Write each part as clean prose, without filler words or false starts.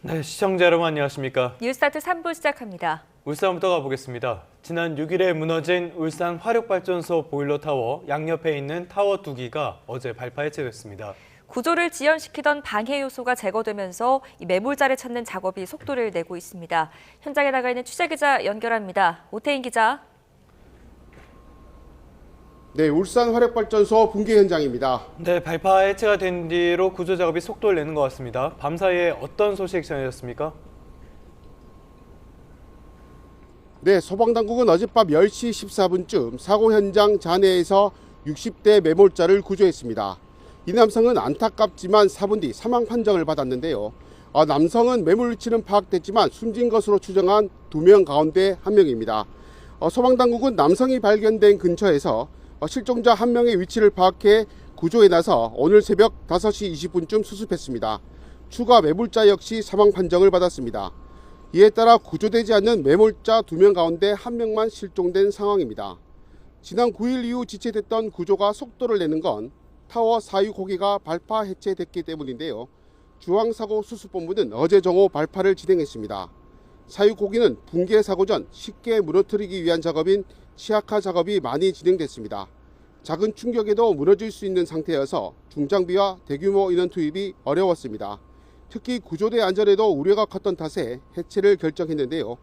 네, 시청자 여러분 안녕하십니까? 뉴스타트 3부 시작합니다. 울산부터 가보겠습니다. 지난 6일에 무너진 울산 화력발전소 보일러타워 양옆에 있는 타워 2기가 어제 발파 해체됐습니다. 구조를 지연시키던 방해 요소가 제거되면서 이 매몰자를 찾는 작업이 속도를 내고 있습니다. 현장에 나가 있는 취재기자 연결합니다. 오태인 기자. 네, 울산 화력발전소 붕괴 현장입니다. 네, 발파 해체가 된 뒤로 구조 작업이 속도를 내는 것 같습니다. 밤사이에 어떤 소식 전해졌습니까? 네, 소방당국은 어젯밤 10시 14분쯤 사고 현장 잔해에서 60대 매몰자를 구조했습니다. 이 남성은 안타깝지만 4분 뒤 사망 판정을 받았는데요. 남성은 매몰 위치는 파악됐지만 숨진 것으로 추정한 2명 가운데 1명입니다. 소방당국은 남성이 발견된 근처에서 실종자 1명의 위치를 파악해 구조에 나서 오늘 새벽 5시 20분쯤 수습했습니다. 추가 매몰자 역시 사망 판정을 받았습니다. 이에 따라 구조되지 않는 매몰자 2명 가운데 1명만 실종된 상황입니다. 지난 9일 이후 지체됐던 구조가 속도를 내는 건 타워 사유 고기가 발파 해체됐기 때문인데요. 중앙사고 수습본부는 어제 정오 발파를 진행했습니다. 사유 고기는 붕괴 사고 전 쉽게 무너뜨리기 위한 작업인 치아카 작업이 많이 진행됐습니다. 작은 충격에도 무너질 수 있는 상태여서 중장비와 대규모 인원 투입이 어려웠습니다. 특히 구조대 안전에도 우려가 컸던 탓에 해체를 결정했는데요.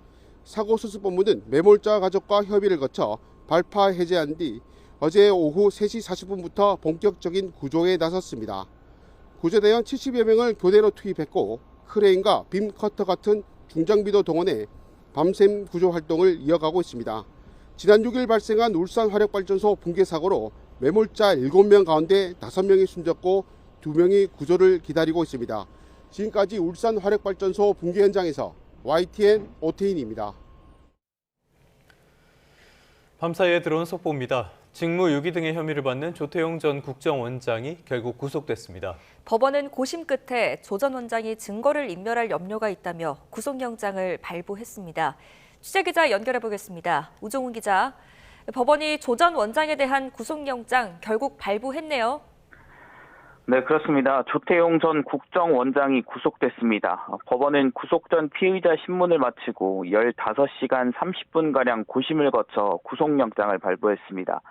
사고 수습본부는 매몰자 가족과 협의를 거쳐 발파 해제한 뒤 어제 오후 3시 40분부터 본격적인 구조에 나섰습니다. 구조대원 70여 명을 교대로 투입했고 크레인과 빔 커터 같은 중장비도 동원해 밤샘 구조 활동을 이어가고 있습니다. 지난 6일 발생한 울산 화력발전소 붕괴 사고로 매몰자 7명 가운데 5명이 숨졌고 2명이 구조를 기다리고 있습니다. 지금까지 울산 화력발전소 붕괴 현장에서 YTN 오태인입니다. 밤사이에 들어온 속보입니다. 직무유기 등의 혐의를 받는 조태용 전 국정원장이 결국 구속됐습니다. 법원은 고심 끝에 조 전 원장이 증거를 인멸할 염려가 있다며 구속영장을 발부했습니다. 취재기자 연결해 보겠습니다. 우종훈 기자. 법원이 조 전 원장에 대한 구속영장 결국 발부했네요. 네, 그렇습니다. 조태용 전 국정원장이 구속됐습니다. 법원은 구속 전 피의자 신문을 마치고 15시간 30분가량 고심을 거쳐 구속영장을 발부했습니다.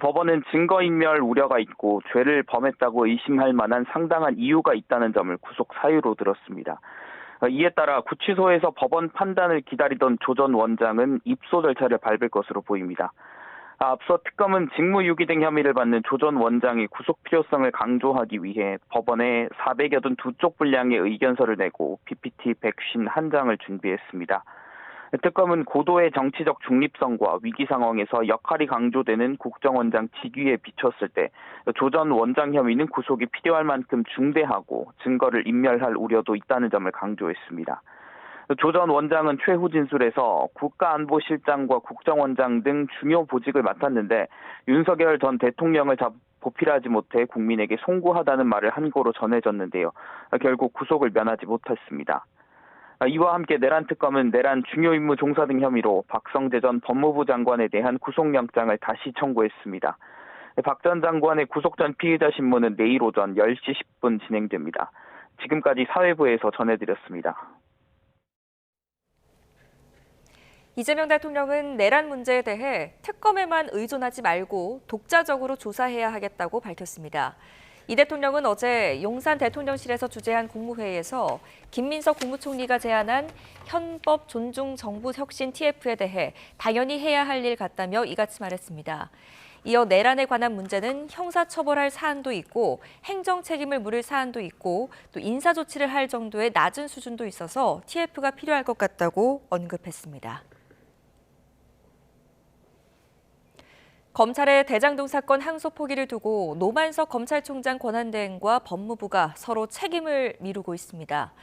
법원은 증거인멸 우려가 있고 죄를 범했다고 의심할 만한 상당한 이유가 있다는 점을 구속 사유로 들었습니다. 이에 따라 구치소에서 법원 판단을 기다리던 조 전 원장은 입소 절차를 밟을 것으로 보입니다. 앞서 특검은 직무유기 등 혐의를 받는 조 전 원장의 구속 필요성을 강조하기 위해 법원에 482쪽 분량의 의견서를 내고 PPT 151장을 준비했습니다. 특검은 고도의 정치적 중립성과 위기 상황에서 역할이 강조되는 국정원장 직위에 비췄을 때 조 전 원장 혐의는 구속이 필요할 만큼 중대하고 증거를 인멸할 우려도 있다는 점을 강조했습니다. 조 전 원장은 최후 진술에서 국가안보실장과 국정원장 등 중요 보직을 맡았는데 윤석열 전 대통령을 보필하지 못해 국민에게 송구하다는 말을 한고로 전해졌는데요. 결국 구속을 면하지 못했습니다. 이와 함께 내란 특검은 내란 중요 임무 종사 등 혐의로 박성재 전 법무부 장관에 대한 구속영장을 다시 청구했습니다. 박 전 장관의 구속 전 피의자 신문은 내일 오전 10시 10분 진행됩니다. 지금까지 사회부에서 전해드렸습니다. 이재명 대통령은 내란 문제에 대해 특검에만 의존하지 말고 독자적으로 조사해야 하겠다고 밝혔습니다. 이 대통령은 어제 용산 대통령실에서 주재한 국무회의에서 김민석 국무총리가 제안한 헌법 존중 정부 혁신 TF에 대해 당연히 해야 할 일 같다며 이같이 말했습니다. 이어 내란에 관한 문제는 형사처벌할 사안도 있고 행정 책임을 물을 사안도 있고 또 인사조치를 할 정도의 낮은 수준도 있어서 TF가 필요할 것 같다고 언급했습니다. 검찰의 대장동 사건 항소 포기를 두고 노만석 검찰총장 권한대행과 법무부가 서로 책임을 미루고 있습니다.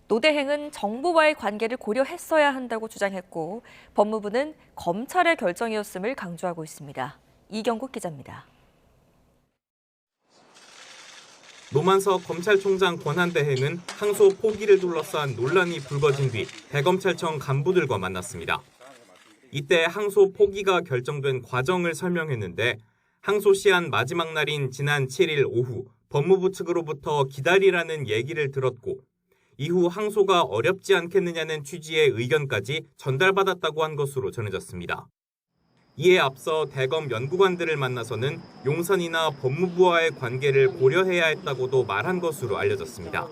노 대행은 정부와의 관계를 고려했어야 한다고 주장했고 법무부는 검찰의 결정이었음을 강조하고 있습니다. 이경국 기자입니다. 노만석 검찰총장 권한대행은 항소 포기를 둘러싼 논란이 불거진 뒤 대검찰청 간부들과 만났습니다. 이때 항소 포기가 결정된 과정을 설명했는데 항소 시한 마지막 날인 지난 7일 오후 법무부 측으로부터 기다리라는 얘기를 들었고 이후 항소가 어렵지 않겠느냐는 취지의 의견까지 전달받았다고 한 것으로 전해졌습니다. 이에 앞서 대검 연구관들을 만나서는 용산이나 법무부와의 관계를 고려해야 했다고도 말한 것으로 알려졌습니다.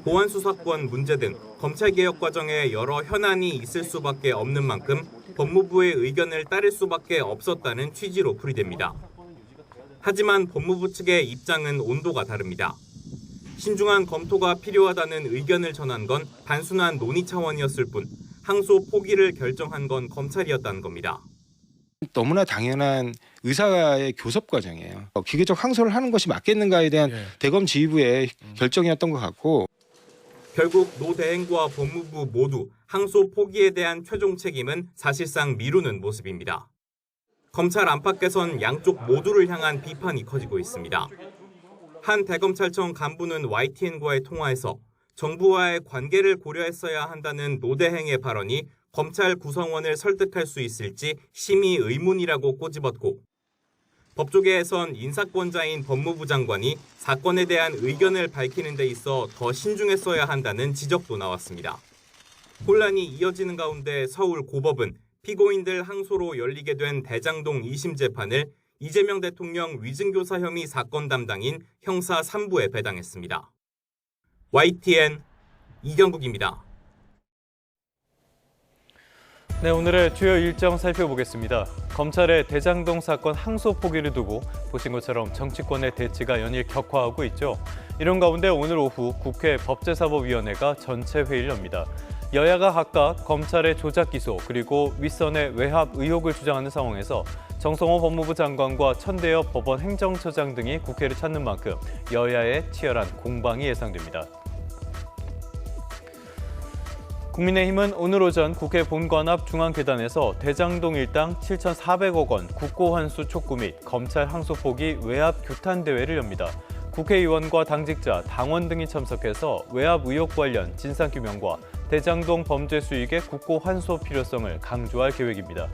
보안수사권 문제 등 검찰개혁 과정에 여러 현안이 있을 수밖에 없는 만큼 법무부의 의견을 따를 수밖에 없었다는 취지로 풀이됩니다. 하지만 법무부 측의 입장은 온도가 다릅니다. 신중한 검토가 필요하다는 의견을 전한 건 단순한 논의 차원이었을 뿐 항소 포기를 결정한 건 검찰이었다는 겁니다. 너무나 당연한 의사의 교섭 과정이에요. 기계적 항소를 하는 것이 맞겠는가에 대한 대검 지휘부의 결정이었던 것 같고 결국 노 대행과 법무부 모두 항소 포기에 대한 최종 책임은 사실상 미루는 모습입니다. 검찰 안팎에선 양쪽 모두를 향한 비판이 커지고 있습니다. 한 대검찰청 간부는 YTN과의 통화에서 정부와의 관계를 고려했어야 한다는 노 대행의 발언이 검찰 구성원을 설득할 수 있을지 심히 의문이라고 꼬집었고 법조계에선 인사권자인 법무부 장관이 사건에 대한 의견을 밝히는 데 있어 더 신중했어야 한다는 지적도 나왔습니다. 혼란이 이어지는 가운데 서울 고법은 피고인들 항소로 열리게 된 대장동 2심 재판을 이재명 대통령 위증교사 혐의 사건 담당인 형사 3부에 배당했습니다. YTN 이경국입니다. 네, 오늘의 주요 일정 살펴보겠습니다. 검찰의 대장동 사건 항소 포기를 두고 보신 것처럼 정치권의 대치가 연일 격화하고 있죠. 이런 가운데 오늘 오후 국회 법제사법위원회가 전체 회의를 엽니다. 여야가 각각 검찰의 조작 기소 그리고 윗선의 외압 의혹을 주장하는 상황에서 정성호 법무부 장관과 천대엽 법원 행정처장 등이 국회를 찾는 만큼 여야의 치열한 공방이 예상됩니다. 국민의힘은 오늘 오전 국회 본관 앞 중앙계단에서 대장동 일당 7,400억 원 국고환수 촉구 및 검찰 항소 포기 외압 규탄 대회를 엽니다. 국회의원과 당직자, 당원 등이 참석해서 외압 의혹 관련 진상규명과 대장동 범죄 수익의 국고 환수 필요성을 강조할 계획입니다.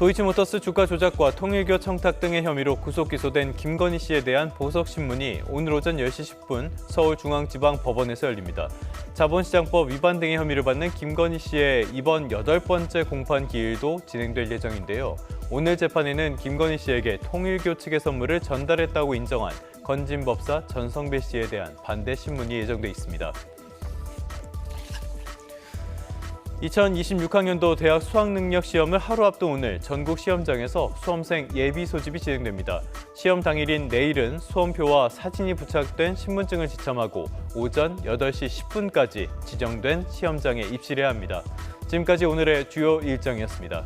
도이치모터스 주가 조작과 통일교 청탁 등의 혐의로 구속 기소된 김건희 씨에 대한 보석신문이 오늘 오전 10시 10분 서울중앙지방법원에서 열립니다. 자본시장법 위반 등의 혐의를 받는 김건희 씨의 이번 8번째 공판 기일도 진행될 예정인데요. 오늘 재판에는 김건희 씨에게 통일교 측의 선물을 전달했다고 인정한 건진법사 전성배 씨에 대한 반대 신문이 예정돼 있습니다. 2026학년도 대학 수학능력 시험을 하루 앞둔 오늘 전국 시험장에서 수험생 예비 소집이 진행됩니다. 시험 당일인 내일은 수험표와 사진이 부착된 신분증을 지참하고 오전 8시 10분까지 지정된 시험장에 입실해야 합니다. 지금까지 오늘의 주요 일정이었습니다.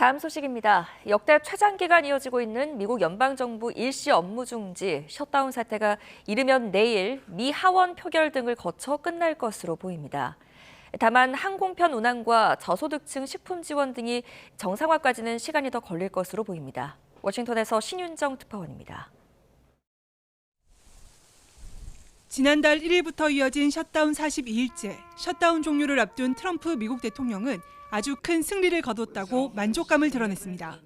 다음 소식입니다. 역대 최장기간 이어지고 있는 미국 연방정부 일시 업무 중지, 셧다운 사태가 이르면 내일 미 하원 표결 등을 거쳐 끝날 것으로 보입니다. 다만 항공편 운항과 저소득층 식품 지원 등이 정상화까지는 시간이 더 걸릴 것으로 보입니다. 워싱턴에서 신윤정 특파원입니다. 지난달 1일부터 이어진 셧다운 42일째, 셧다운 종료를 앞둔 트럼프 미국 대통령은 아주 큰 승리를 거뒀다고 만족감을 드러냈습니다.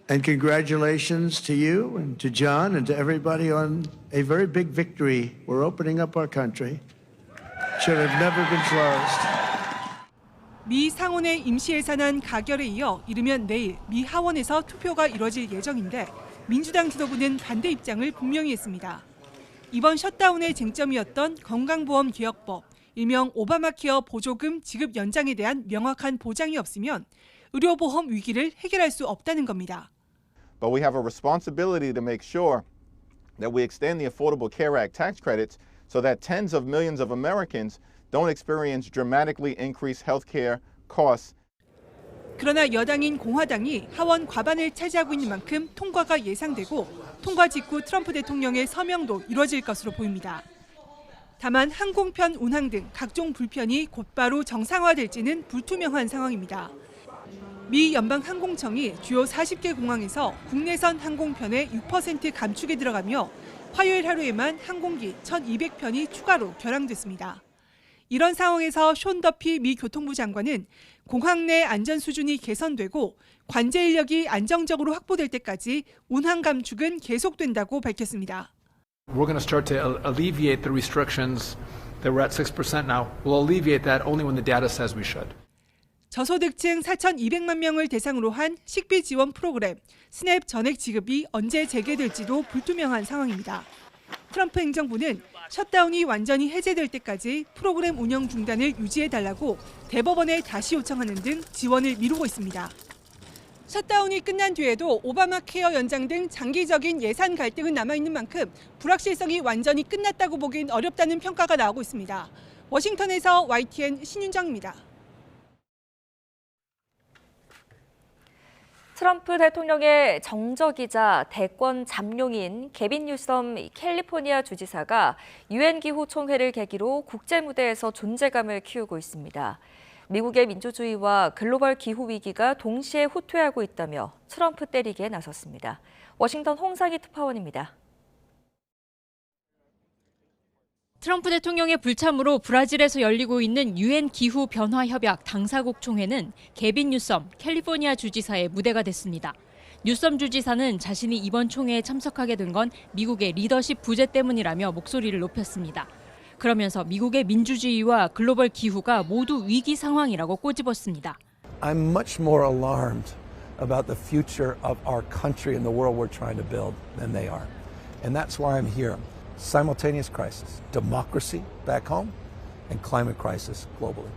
And congratulations to you and to John and to everybody on a very big victory. We're opening up our country. Should have never been closed. 미 상원의 임시 예산안 가결에 이어 이르면 내일 미 하원에서 투표가 이뤄질 예정인데 민주당 지도부는 반대 입장을 분명히 했습니다. 이번 셧다운의 쟁점이었던 건강보험 개혁법, 일명 오바마케어 보조금 지급 연장에 대한 명확한 보장이 없으면 의료보험 위기를 해결할 수 없다는 겁니다. But we have a responsibility to make sure that we extend the Affordable Care Act tax credits so that tens of millions of Americans don't experience dramatically increased health care costs. 그러나 여당인 공화당이 하원 과반을 차지하고 있는 만큼 통과가 예상되고 통과 직후 트럼프 대통령의 서명도 이뤄질 것으로 보입니다. 다만 항공편 운항 등 각종 불편이 곧바로 정상화될지는 불투명한 상황입니다. 미 연방항공청이 주요 40개 공항에서 국내선 항공편의 6% 감축에 들어가며 화요일 하루에만 항공기 1,200편이 추가로 결항됐습니다. 이런 상황에서 숀 더피 미 교통부 장관은 공항 내 안전 수준이 개선되고 관제 인력이 안정적으로 확보될 때까지 운항 감축은 계속된다고 밝혔습니다. We're going to start to alleviate the restrictions that we're at 6% now. We'll alleviate that only when the data says we should. 저소득층 4,200만 명을 대상으로 한 식비 지원 프로그램 스냅 전액 지급이 언제 재개될지도 불투명한 상황입니다. 트럼프 행정부는 셧다운이 완전히 해제될 때까지 프로그램 운영 중단을 유지해달라고 대법원에 다시 요청하는 등 지원을 미루고 있습니다. 셧다운이 끝난 뒤에도 오바마 케어 연장 등 장기적인 예산 갈등은 남아있는 만큼 불확실성이 완전히 끝났다고 보긴 어렵다는 평가가 나오고 있습니다. 워싱턴에서 YTN 신윤정입니다. 트럼프 대통령의 정적이자 대권 잠룡인 게빈 뉴섬 캘리포니아 주지사가 유엔 기후 총회를 계기로 국제 무대에서 존재감을 키우고 있습니다. 미국의 민주주의와 글로벌 기후 위기가 동시에 후퇴하고 있다며 트럼프 때리기에 나섰습니다. 워싱턴 홍상희 특파원입니다. 트럼프 대통령의 불참으로 브라질에서 열리고 있는 유엔 기후 변화 협약 당사국 총회는 게빈 뉴섬 캘리포니아 주지사의 무대가 됐습니다. 뉴섬 주지사는 자신이 이번 총회에 참석하게 된 건 미국의 리더십 부재 때문이라며 목소리를 높였습니다. 그러면서 미국의 민주주의와 글로벌 기후가 모두 위기 상황이라고 꼬집었습니다. I'm much more alarmed about the future of our country and the world we're trying to build than they are. And that's why I'm here. Simultaneous crisis, democracy back home and climate crisis globally.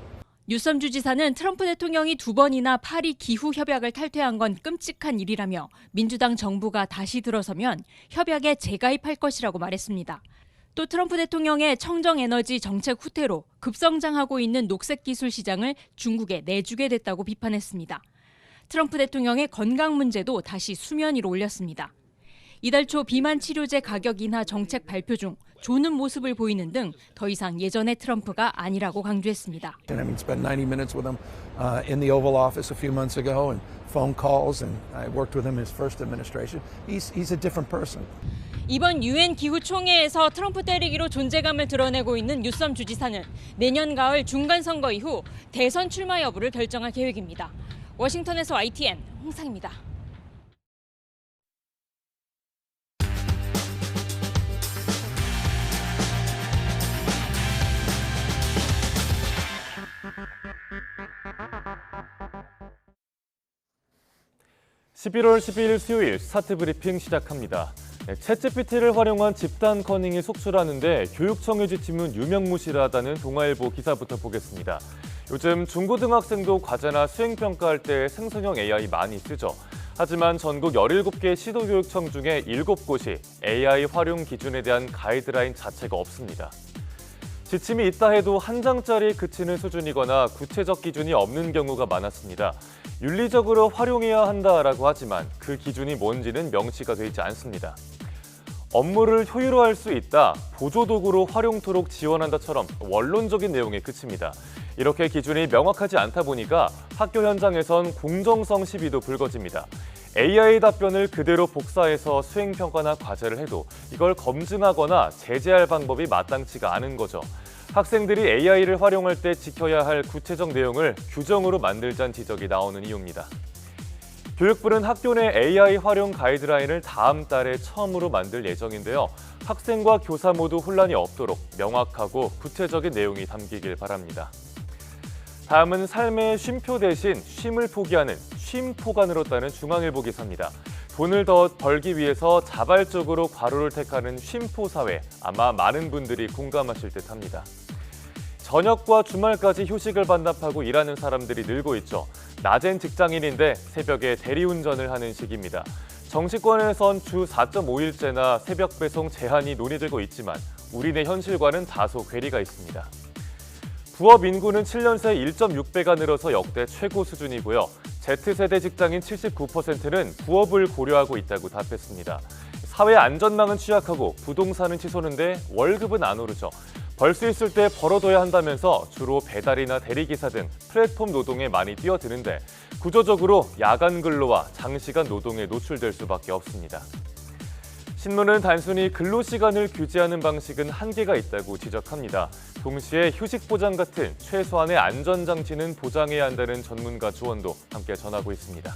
뉴섬 주지사는 트럼프 대통령이 2번이나 파리 기후 협약을 탈퇴한 건 끔찍한 일이라며 민주당 정부가 다시 들어서면 협약에 재가입할 것이라고 말했습니다. 또 트럼프 대통령의 청정에너지 정책 후퇴로 급성장하고 있는 녹색 기술 시장을 중국에 내주게 됐다고 비판했습니다. 트럼프 대통령의 건강 문제도 다시 수면 위로 올렸습니다. 이달 초 비만 치료제 가격 인하 정책 발표 중 조는 모습을 보이는 등 더 이상 예전의 트럼프가 아니라고 강조했습니다. I mean, spent 90 minutes with him in the Oval Office a few months ago and phone calls and I worked with him in his first administration. He's a different person. 이번 유엔 기후 총회에서 트럼프 때리기로 존재감을 드러내고 있는 뉴섬 주지사는 내년 가을 중간 선거 이후 대선 출마 여부를 결정할 계획입니다. 워싱턴에서 YTN 홍상입니다. (11월 12일) 수요일 스타트 브리핑 시작합니다. 챗GPT를 활용한 집단 커닝이 속출하는데 교육청의 지침은 유명무실하다는 동아일보 기사부터 보겠습니다. 요즘 중고등학생도 과제나 수행평가할 때 생성형 AI 많이 쓰죠. 하지만 전국 17개 시도교육청 중에 7곳이 AI 활용 기준에 대한 가이드라인 자체가 없습니다. 지침이 있다 해도 한 장짜리 그치는 수준이거나 구체적 기준이 없는 경우가 많았습니다. 윤리적으로 활용해야 한다라고 하지만 그 기준이 뭔지는 명시가 되지 않습니다. 업무를 효율화할 수 있다, 보조도구로 활용토록 지원한다처럼 원론적인 내용에 그칩니다. 이렇게 기준이 명확하지 않다 보니까 학교 현장에선 공정성 시비도 불거집니다. AI 답변을 그대로 복사해서 수행평가나 과제를 해도 이걸 검증하거나 제재할 방법이 마땅치가 않은 거죠. 학생들이 AI를 활용할 때 지켜야 할 구체적 내용을 규정으로 만들자는 지적이 나오는 이유입니다. 교육부는 학교 내 AI 활용 가이드라인을 다음 달에 처음으로 만들 예정인데요. 학생과 교사 모두 혼란이 없도록 명확하고 구체적인 내용이 담기길 바랍니다. 다음은 삶의 쉼표 대신 쉼을 포기하는 쉼포관으로 따는 중앙일보 기사입니다. 돈을 더 벌기 위해서 자발적으로 과로를 택하는 쉼포 사회, 아마 많은 분들이 공감하실 듯합니다. 저녁과 주말까지 휴식을 반납하고 일하는 사람들이 늘고 있죠. 낮엔 직장인인데 새벽에 대리운전을 하는 시기입니다. 정치권에선 주 4.5일제나 새벽 배송 제한이 논의되고 있지만 우리네 현실과는 다소 괴리가 있습니다. 부업 인구는 7년 새 1.6배가 늘어서 역대 최고 수준이고요. Z세대 직장인 79%는 부업을 고려하고 있다고 답했습니다. 사회 안전망은 취약하고 부동산은 치솟는데 월급은 안 오르죠. 벌 수 있을 때 벌어둬야 한다면서 주로 배달이나 대리기사 등 플랫폼 노동에 많이 뛰어드는데 구조적으로 야간 근로와 장시간 노동에 노출될 수밖에 없습니다. 신문은 단순히 근로시간을 규제하는 방식은 한계가 있다고 지적합니다. 동시에 휴식 보장 같은 최소한의 안전장치는 보장해야 한다는 전문가 조언도 함께 전하고 있습니다.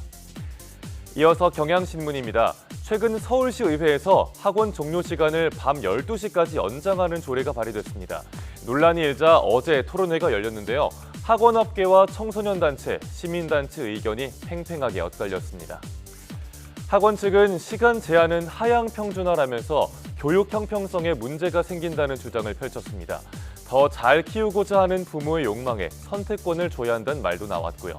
이어서 경향신문입니다. 최근 서울시 의회에서 학원 종료 시간을 밤 12시까지 연장하는 조례가 발의됐습니다. 논란이 일자 어제 토론회가 열렸는데요. 학원업계와 청소년단체, 시민단체 의견이 팽팽하게 엇갈렸습니다. 학원 측은 시간 제한은 하향 평준화라면서 교육 형평성에 문제가 생긴다는 주장을 펼쳤습니다. 더 잘 키우고자 하는 부모의 욕망에 선택권을 줘야 한다는 말도 나왔고요.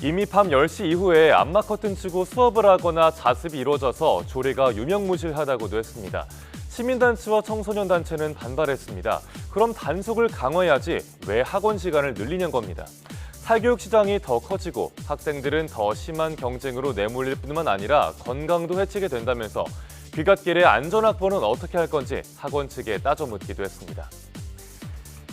이미 밤 10시 이후에 암막 커튼 치고 수업을 하거나 자습이 이루어져서 조례가 유명무실하다고도 했습니다. 시민단체와 청소년단체는 반발했습니다. 그럼 단속을 강화해야지 왜 학원 시간을 늘리는 겁니다. 사교육 시장이 더 커지고 학생들은 더 심한 경쟁으로 내몰릴 뿐만 아니라 건강도 해치게 된다면서 귀갓길의 안전확보는 어떻게 할 건지 학원 측에 따져 묻기도 했습니다.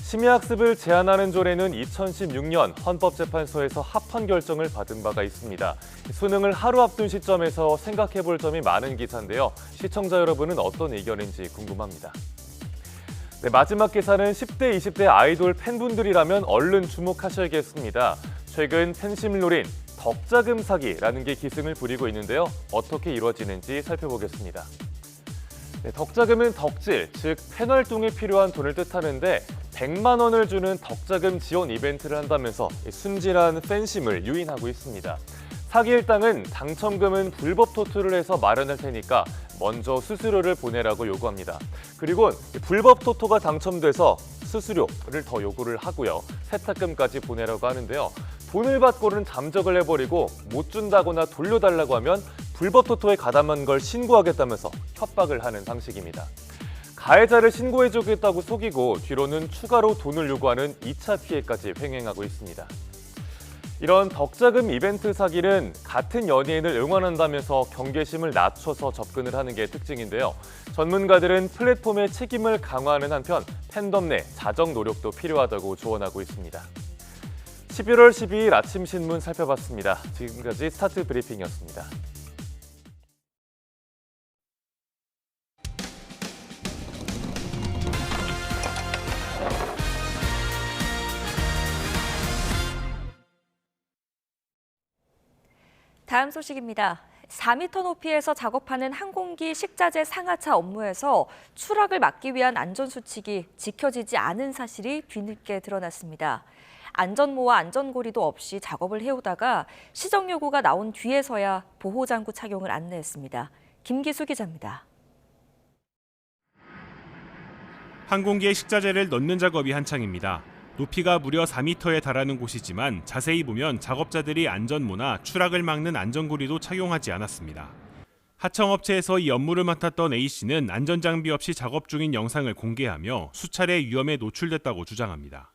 심야학습을 제한하는 조례는 2016년 헌법재판소에서 합헌 결정을 받은 바가 있습니다. 수능을 하루 앞둔 시점에서 생각해 볼 점이 많은 기사인데요. 시청자 여러분은 어떤 의견인지 궁금합니다. 네, 마지막 기사는 10대, 20대 아이돌 팬분들이라면 얼른 주목하셔야겠습니다. 최근 팬심을 노린 덕자금 사기라는 게 기승을 부리고 있는데요. 어떻게 이루어지는지 살펴보겠습니다. 네, 덕자금은 덕질, 즉 팬 활동에 필요한 돈을 뜻하는데 100만 원을 주는 덕자금 지원 이벤트를 한다면서 순진한 팬심을 유인하고 있습니다. 사기 일당은 당첨금은 불법 토토를 해서 마련할 테니까 먼저 수수료를 보내라고 요구합니다. 그리고 불법 토토가 당첨돼서 수수료를 더 요구를 하고요. 세탁금까지 보내라고 하는데요. 돈을 받고는 잠적을 해버리고 못 준다거나 돌려달라고 하면 불법 토토에 가담한 걸 신고하겠다면서 협박을 하는 방식입니다. 가해자를 신고해주겠다고 속이고 뒤로는 추가로 돈을 요구하는 2차 피해까지 횡행하고 있습니다. 이런 덕자금 이벤트 사기는 같은 연예인을 응원한다면서 경계심을 낮춰서 접근을 하는 게 특징인데요. 전문가들은 플랫폼의 책임을 강화하는 한편 팬덤 내 자정 노력도 필요하다고 조언하고 있습니다. 11월 12일 아침 신문 살펴봤습니다. 지금까지 스타트 브리핑이었습니다. 다음 소식입니다. 4m 높이에서 작업하는 항공기 식자재 상하차 업무에서 추락을 막기 위한 안전수칙이 지켜지지 않은 사실이 뒤늦게 드러났습니다. 안전모와 안전고리도 없이 작업을 해오다가 시정 요구가 나온 뒤에서야 보호장구 착용을 안내했습니다. 김기수 기자입니다. 항공기에 식자재를 넣는 작업이 한창입니다. 높이가 무려 4m에 달하는 곳이지만 자세히 보면 작업자들이 안전모나 추락을 막는 안전고리도 착용하지 않았습니다. 하청업체에서 이 업무를 맡았던 A씨는 안전장비 없이 작업 중인 영상을 공개하며 수차례 위험에 노출됐다고 주장합니다.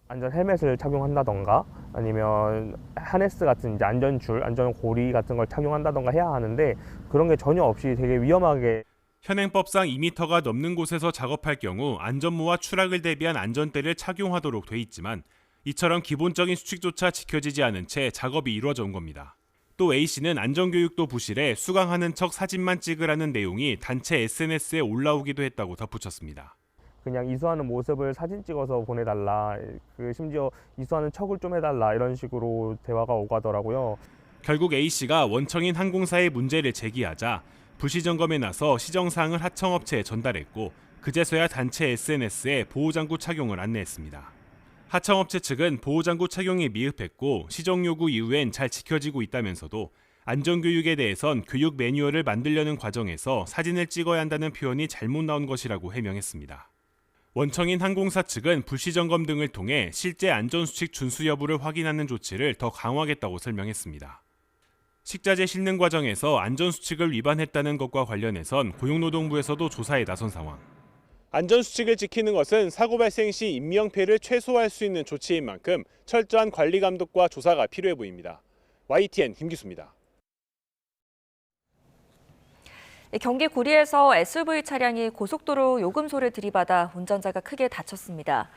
안전 헬멧을 착용한다던가 아니면 하네스 같은 이제 안전줄, 안전고리 같은 걸 착용한다던가 해야 하는데 그런 게 전혀 없이 되게 위험하게 현행법상 2m가 넘는 곳에서 작업할 경우 안전모와 추락을 대비한 안전대를 착용하도록 돼 있지만 이처럼 기본적인 수칙조차 지켜지지 않은 채 작업이 이루어져 온 겁니다. 또 A씨는 안전교육도 부실해 수강하는 척 사진만 찍으라는 내용이 단체 SNS에 올라오기도 했다고 덧붙였습니다. 그냥 이수하는 모습을 사진 찍어서 보내달라, 심지어 이수하는 척을 좀 해달라 이런 식으로 대화가 오가더라고요. 결국 A씨가 원청인 항공사에 문제를 제기하자 불시점검에 나서 시정사항을 하청업체에 전달했고 그제서야 단체 SNS에 보호장구 착용을 안내했습니다. 하청업체 측은 보호장구 착용이 미흡했고 시정 요구 이후엔 잘 지켜지고 있다면서도 안전교육에 대해선 교육 매뉴얼을 만들려는 과정에서 사진을 찍어야 한다는 표현이 잘못 나온 것이라고 해명했습니다. 원청인 항공사 측은 불시점검 등을 통해 실제 안전수칙 준수 여부를 확인하는 조치를 더 강화하겠다고 설명했습니다. 식자재 실는 과정에서 안전수칙을 위반했다는 것과 관련해선 고용노동부에서도 조사에 나선 상황. 안전수칙을 지키는 것은 사고 발생 시 인명피해를 최소화할 수 있는 조치인 만큼 철저한 관리 감독과 조사가 필요해 보입니다. YTN 김기수입니다. 경기 구리에서 SUV 차량이 고속도로 요금소를 들이받아 운전자가 크게 다쳤습니다.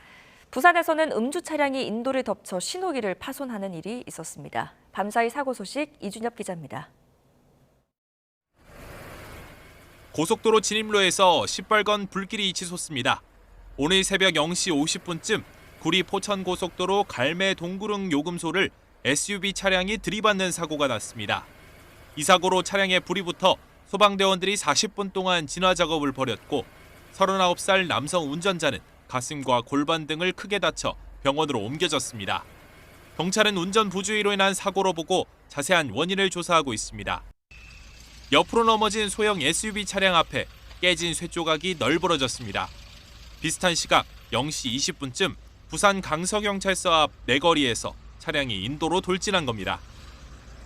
부산에서는 음주 차량이 인도를 덮쳐 신호기를 파손하는 일이 있었습니다. 밤사이 사고 소식 이준엽 기자입니다. 고속도로 진입로에서 시뻘건 불길이 치솟습니다. 오늘 새벽 0시 50분쯤 구리 포천고속도로 갈매 동구릉 요금소를 SUV 차량이 들이받는 사고가 났습니다. 이 사고로 차량에 불이 붙어 소방대원들이 40분 동안 진화 작업을 벌였고 39살 남성 운전자는 가슴과 골반 등을 크게 다쳐 병원으로 옮겨졌습니다. 경찰은 운전 부주의로 인한 사고로 보고 자세한 원인을 조사하고 있습니다. 옆으로 넘어진 소형 SUV 차량 앞에 깨진 쇠조각이 널브러졌습니다. 비슷한 시각 0시 20분쯤 부산 강서경찰서 앞 내거리에서 차량이 인도로 돌진한 겁니다.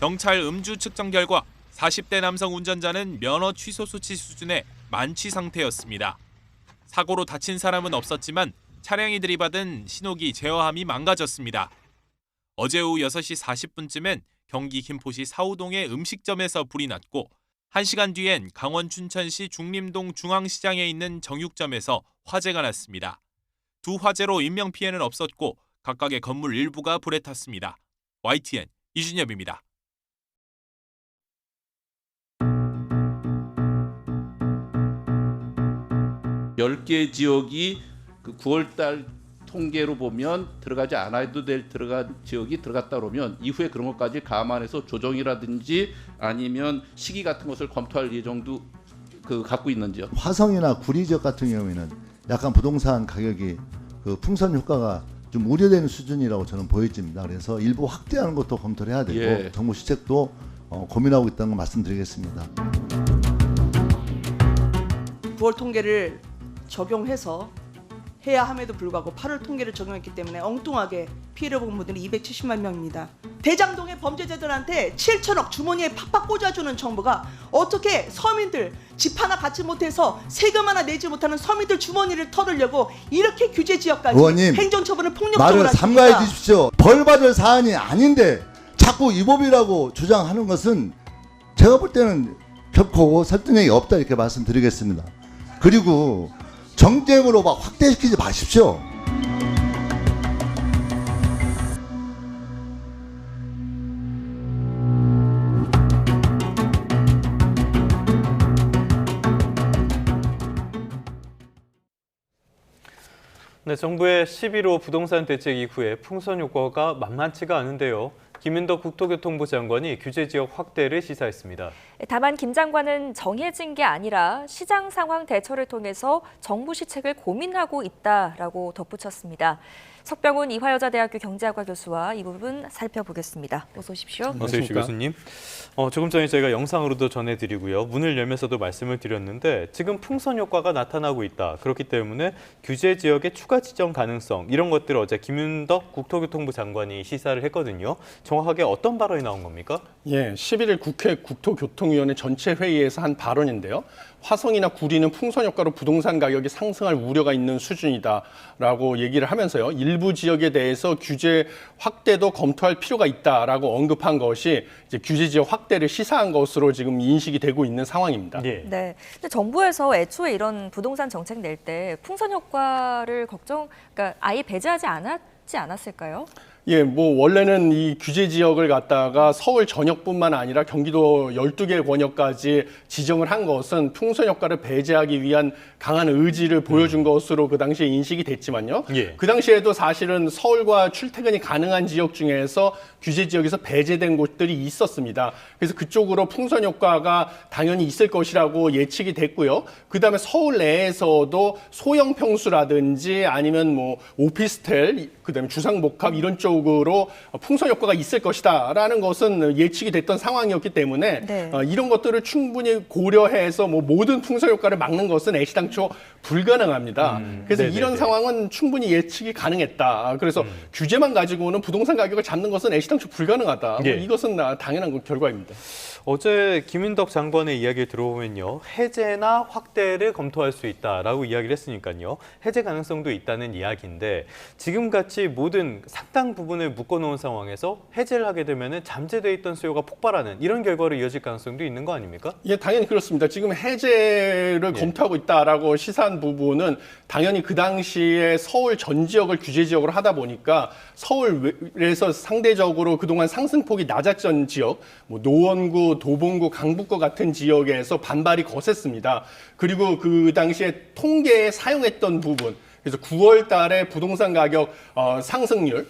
경찰 음주 측정 결과 40대 남성 운전자는 면허 취소 수치 수준의 만취 상태였습니다. 사고로 다친 사람은 없었지만 차량이 들이받은 신호기 제어함이 망가졌습니다. 어제 오후 6시 40분쯤엔 경기 김포시 사우동의 음식점에서 불이 났고 1시간 뒤엔 강원 춘천시 중림동 중앙시장에 있는 정육점에서 화재가 났습니다. 두 화재로 인명피해는 없었고 각각의 건물 일부가 불에 탔습니다. YTN 이준엽입니다. 열 개 지역이 그 9월달 통계로 보면 들어가지 않아도 될 지역이 들어갔다 그러면 이후에 그런 것까지 감안해서 조정이라든지 아니면 시기 같은 것을 검토할 예정도 갖고 있는지요? 화성이나 구리 지역 같은 경우에는 약간 부동산 가격이 그 풍선 효과가 좀 우려되는 수준이라고 저는 보여집니다. 그래서 일부 확대하는 것도 검토를 해야 되고 예. 정부 시책도 고민하고 있다는 걸 말씀드리겠습니다. 9월 통계를 적용해서 해야 함에도 불구하고 8월 통계를 적용했기 때문에 엉뚱하게 피해를 본 분들이 270만 명입니다. 대장동의 범죄자들한테 7천억 주머니에 팍팍 꽂아주는 정부가 어떻게 서민들 집 하나 갖지 못해서 세금 하나 내지 못하는 서민들 주머니를 털으려고 이렇게 규제 지역까지 의원님, 행정처분을 폭력적으로 말을 삼가해 주십시오. 벌 받을 사안이 아닌데 자꾸 위법이라고 주장하는 것은 제가 볼 때는 결코 설득력이 없다 이렇게 말씀드리겠습니다. 그리고 정쟁으로 막 확대시키지 마십시오. 네, 정부의 11호 부동산 대책 이후에 풍선 효과가 만만치가 않은데요. 김윤덕 국토교통부 장관이 규제 지역 확대를 시사했습니다. 다만 김 장관은 정해진 게 아니라 시장 상황 대처를 통해서 정부 시책을 고민하고 있다라고 덧붙였습니다. 석병훈 이화여자대학교 경제학과 교수와 이 부분 살펴보겠습니다. 어서 오십시오. 어서 오십시오, 교수님. 조금 전에 저희가 영상으로도 전해드리고요. 문을 열면서도 말씀을 드렸는데 지금 풍선 효과가 나타나고 있다. 그렇기 때문에 규제 지역의 추가 지정 가능성 이런 것들을 어제 김윤덕 국토교통부 장관이 시사를 했거든요. 정확하게 어떤 발언이 나온 겁니까? 예, 11일 국회 국토교통위원회 전체 회의에서 한 발언인데요. 화성이나 구리는 풍선 효과로 부동산 가격이 상승할 우려가 있는 수준이다라고 얘기를 하면서요. 일부 지역에 대해서 규제 확대도 검토할 필요가 있다라고 언급한 것이 이제 규제 지역 확대를 시사한 것으로 지금 인식이 되고 있는 상황입니다. 네. 네. 근데 정부에서 애초에 이런 부동산 정책 낼 때 풍선 효과를 그러니까 아예 배제하지 않았을까요? 예, 뭐 원래는 이 규제 지역을 갖다가 서울 전역뿐만 아니라 경기도 12개 권역까지 지정을 한 것은 풍선 효과를 배제하기 위한 강한 의지를 보여준 것으로 그 당시에 인식이 됐지만요. 예. 그 당시에도 사실은 서울과 출퇴근이 가능한 지역 중에서 규제 지역에서 배제된 곳들이 있었습니다. 그래서 그쪽으로 풍선 효과가 당연히 있을 것이라고 예측이 됐고요. 그다음에 서울 내에서도 소형 평수라든지 아니면 뭐 오피스텔, 그다음에 주상복합 이런 쪽으로 풍선 효과가 있을 것이다라는 것은 예측이 됐던 상황이었기 때문에 네. 이런 것들을 충분히 고려해서 뭐 모든 풍선 효과를 막는 것은 애시당초 불가능합니다. 그래서 네네네. 이런 상황은 충분히 예측이 가능했다. 그래서 규제만 가지고는 부동산 가격을 잡는 것은 애시당초 불가능하다. 예. 이것은 당연한 결과입니다. 어제 김윤덕 장관의 이야기를 들어보면요. 해제나 확대를 검토할 수 있다라고 이야기를 했으니까요. 해제 가능성도 있다는 이야기인데 지금같이 모든 상당 부분을 묶어놓은 상황에서 해제를 하게 되면 잠재돼 있던 수요가 폭발하는 이런 결과로 이어질 가능성도 있는 거 아닙니까? 예, 당연히 그렇습니다. 지금 해제를 검토하고 있다라고 시사한 부분은 당연히 그 당시에 서울 전 지역을 규제 지역으로 하다 보니까 서울에서 상대적으로 그동안 상승폭이 낮았던 지역, 뭐 노원구, 경기도 도봉구, 강북구 같은 지역에서 반발이 거셌습니다. 그리고 그 당시에 통계에 사용했던 부분, 그래서 9월 달에 부동산 가격 상승률,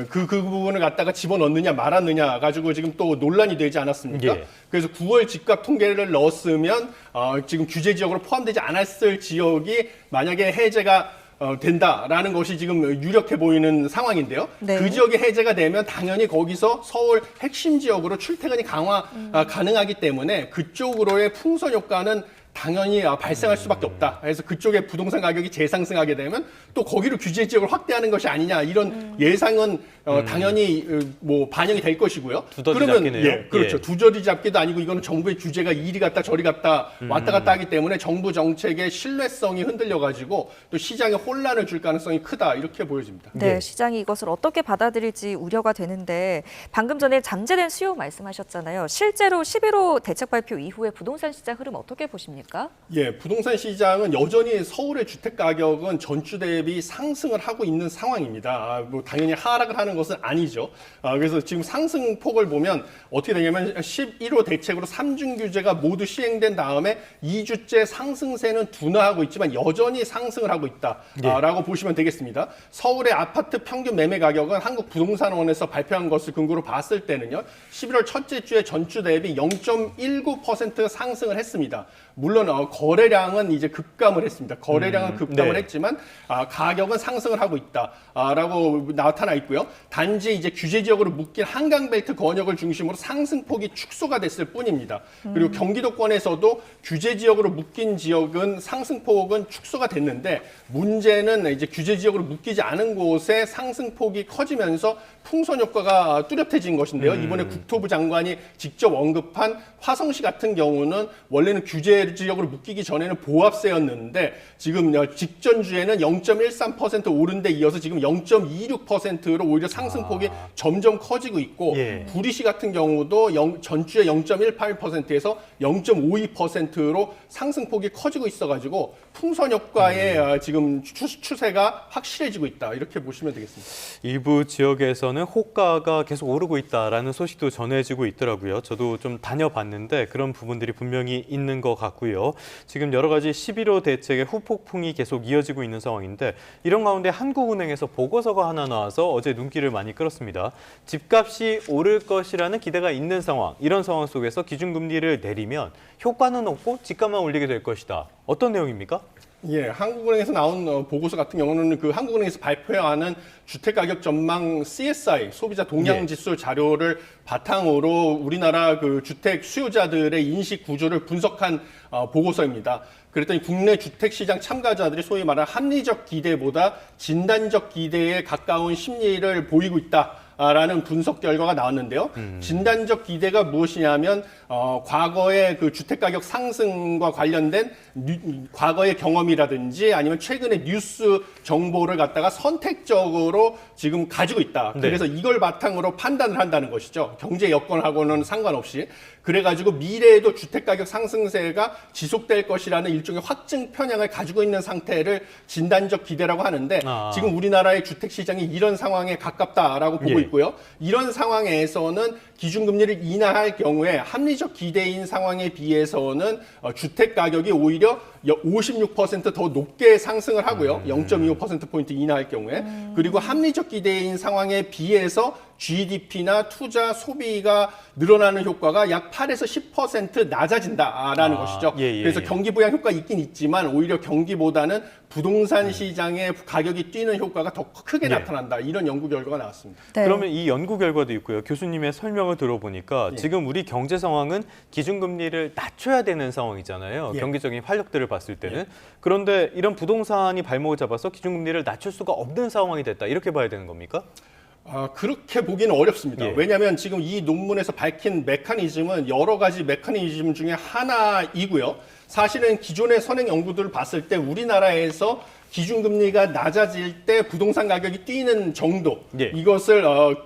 그 부분을 갖다가 집어넣느냐 말았느냐 가지고 지금 또 논란이 되지 않았습니까? 예. 그래서 9월 집값 통계를 넣었으면 지금 규제 지역으로 포함되지 않았을 지역이 만약에 해제가 된다라는 것이 지금 유력해 보이는 상황인데요. 네. 그 지역이 해제가 되면 당연히 거기서 서울 핵심 지역으로 출퇴근이 강화 가능하기 때문에 그쪽으로의 풍선 효과는 당연히 발생할 수밖에 없다. 그래서 그쪽에 부동산 가격이 재상승하게 되면 또 거기로 규제 지역을 확대하는 것이 아니냐 이런 예상은 당연히 뭐 반영이 될 것이고요. 두더지 잡기네요. 예, 그렇죠. 예. 두더지 잡기도 아니고 이거는 정부의 규제가 이리 갔다 저리 갔다 왔다 갔다 하기 때문에 정부 정책의 신뢰성이 흔들려 가지고 또 시장에 혼란을 줄 가능성이 크다 이렇게 보여집니다. 네, 시장이 이것을 어떻게 받아들일지 우려가 되는데 방금 전에 잠재된 수요 말씀하셨잖아요. 실제로 11호 대책 발표 이후에 부동산 시장 흐름 어떻게 보십니까? 예, 부동산 시장은 여전히 서울의 주택 가격은 전주 대비 상승을 하고 있는 상황입니다. 뭐 당연히 하락을 하는 것은 아니죠. 그래서 지금 상승폭을 보면 어떻게 되냐면 11호 대책으로 3중 규제가 모두 시행된 다음에 2주째 상승세는 둔화하고 있지만 여전히 상승을 하고 있다라고 보시면 되겠습니다. 서울의 아파트 평균 매매 가격은 한국부동산원에서 발표한 것을 근거로 봤을 때는요. 11월 첫째 주에 전주 대비 0.19% 상승을 했습니다. 물론 거래량은 이제 급감을 했습니다. 거래량은 급감을 네. 했지만 가격은 상승을 하고 있다라고 나타나 있고요. 단지 이제 규제 지역으로 묶인 한강벨트 권역을 중심으로 상승폭이 축소가 됐을 뿐입니다. 그리고 경기도권에서도 규제 지역으로 묶인 지역은 상승폭은 축소가 됐는데 문제는 이제 규제 지역으로 묶이지 않은 곳에 상승폭이 커지면서 풍선 효과가 뚜렷해진 것인데요. 이번에 국토부 장관이 직접 언급한 화성시 같은 경우는 원래는 규제 지역으로 묶이기 전에는 보합세였는데 지금 직전 주에는 0.13% 오른 데 이어서 지금 0.26%로 오히려 상승폭이 점점 커지고 있고 예. 구리시 같은 경우도 전주에 0.18%에서 0.52%로 상승폭이 커지고 있어가지고 풍선 효과의 지금 추세가 확실해지고 있다 이렇게 보시면 되겠습니다. 일부 지역에서는 호가가 계속 오르고 있다라는 소식도 전해지고 있더라고요. 저도 좀 다녀봤는데 그런 부분들이 분명히 있는 것 같고요. 지금 여러 가지 11호 대책의 후폭풍이 계속 이어지고 있는 상황인데 이런 가운데 한국은행에서 보고서가 하나 나와서 어제 눈길을 많이 끌었습니다. 집값이 오를 것이라는 기대가 있는 상황, 이런 상황 속에서 기준금리를 내리면 효과는 없고 집값만 올리게 될 것이다. 어떤 내용입니까? 예, 한국은행에서 나온 보고서 같은 경우는 그 한국은행에서 발표하는 주택가격 전망 CSI 소비자 동향지수 자료를 바탕으로 우리나라 그 주택 수요자들의 인식 구조를 분석한 보고서입니다. 그랬더니 국내 주택시장 참가자들이 소위 말하는 합리적 기대보다 진단적 기대에 가까운 심리를 보이고 있다라는 분석 결과가 나왔는데요. 진단적 기대가 무엇이냐면 과거의 그 주택가격 상승과 관련된 과거의 경험이라든지 아니면 최근의 뉴스 정보를 갖다가 선택적으로 지금 가지고 있다. 그래서 이걸 바탕으로 판단을 한다는 것이죠. 경제 여건하고는 상관없이. 그래가지고 미래에도 주택가격 상승세가 지속될 것이라는 일종의 확증 편향을 가지고 있는 상태를 진단적 기대라고 하는데 지금 우리나라의 주택시장이 이런 상황에 가깝다라고 보고 있고요. 이런 상황에서는 기준금리를 인하할 경우에 합리적 기대인 상황에 비해서는 주택가격이 오히려 56% 더 높게 상승을 하고요. 0.25%포인트 인하할 경우에. 그리고 합리적 기대인 상황에 비해서 GDP나 투자, 소비가 늘어나는 효과가 약 8에서 10% 낮아진다라는 것이죠. 그래서 경기 부양 효과 있긴 있지만 오히려 경기보다는 부동산 시장의 가격이 뛰는 효과가 더 크게 나타난다. 이런 연구 결과가 나왔습니다. 그러면 이 연구 결과도 있고요. 교수님의 설명을 들어보니까 지금 우리 경제 상황은 기준금리를 낮춰야 되는 상황이잖아요. 경제적인 활력들을 봤을 때는. 그런데 이런 부동산이 발목을 잡아서 기준금리를 낮출 수가 없는 상황이 됐다. 이렇게 봐야 되는 겁니까? 그렇게 보기는 어렵습니다. 왜냐하면 지금 이 논문에서 밝힌 메커니즘은 여러 가지 메커니즘 중에 하나이고요. 사실은 기존의 선행 연구들을 봤을 때 우리나라에서 기준금리가 낮아질 때 부동산 가격이 뛰는 정도, 이것을